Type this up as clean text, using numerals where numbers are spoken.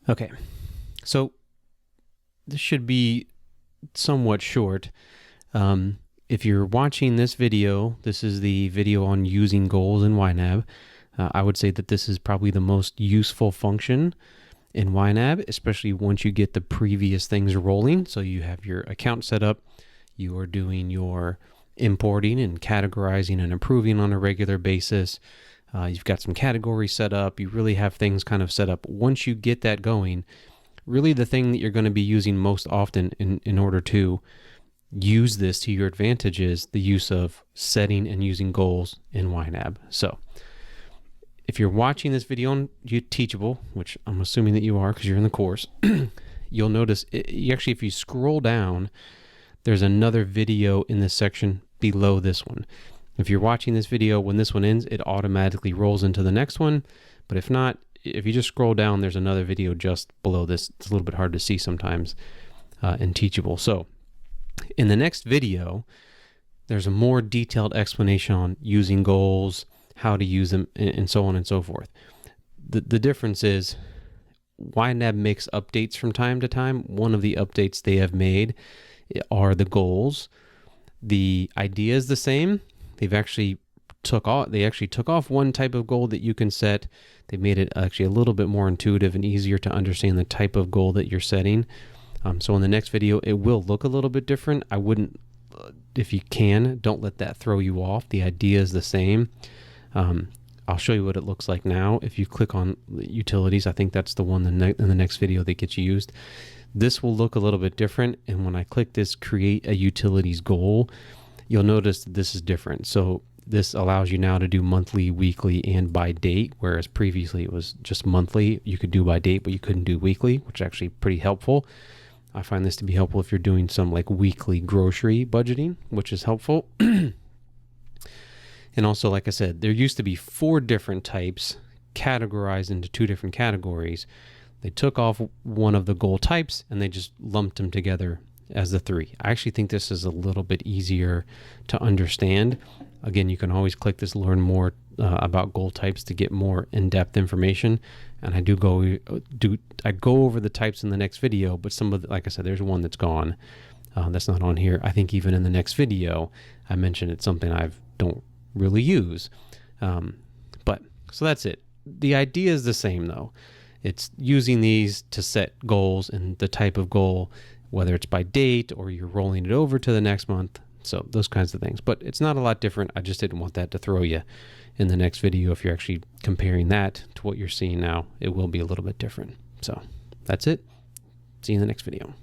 Okay, so this should be somewhat short. If you're watching this video, this is the video on using goals in YNAB. I would say that this is probably the most useful function in YNAB, especially once you get the previous things rolling. So you have your account set up, you are doing your importing and categorizing and improving on a regular basis. You've got some categories set up. You really have things kind of set up. Once you get that going, really the thing that you're going to be using most often in order to use this to your advantage is the use of setting and using goals in YNAB. So if you're watching this video on Teachable, which I'm assuming that you are because you're in the course, you'll notice actually if you scroll down, there's another video in this section below this one. If you're watching this video, when this one ends, it automatically rolls into the next one. But if not, if you just scroll down, there's another video just below this. It's a little bit hard to see sometimes in Teachable. So in the next video, there's a more detailed explanation on using goals, how to use them, and so on and so forth. The difference is YNAB makes updates from time to time. One of the updates they have made are the goals. The idea is the same. They actually took off one type of goal that you can set. They made it actually a little bit more intuitive and easier to understand the type of goal that you're setting. So in the next video, it will look a little bit different. I wouldn't, if you can, don't let that throw you off. The idea is the same. I'll show you what it looks like now. If you click on utilities, I think that's the one in the next video that gets used. This will look a little bit different. And when I click this create a utilities goal, you'll notice that this is different. So this allows you now to do monthly, weekly, and by date, whereas previously it was just monthly. You could do by date, but you couldn't do weekly, which is actually pretty helpful. I find this to be helpful if you're doing some like weekly grocery budgeting, which is helpful. And also, like I said, there used to be 4 different types categorized into 2 different categories. They took off one of the goal types and they just lumped them together as the 3. I actually think this is a little bit easier to understand. Again, you can always click this learn more about goal types to get more in-depth information. And I go over the types in the next video, but some of the, like I said, there's one that's gone. That's not on here. I think even in the next video, I mentioned it's something I don't really use. But so that's it. The idea is the same though. It's using these to set goals and the type of goal, whether it's by date or you're rolling it over to the next month. So those kinds of things, but it's not a lot different. I just didn't want that to throw you in the next video. If you're actually comparing that to what you're seeing now, it will be a little bit different. So that's it. See you in the next video.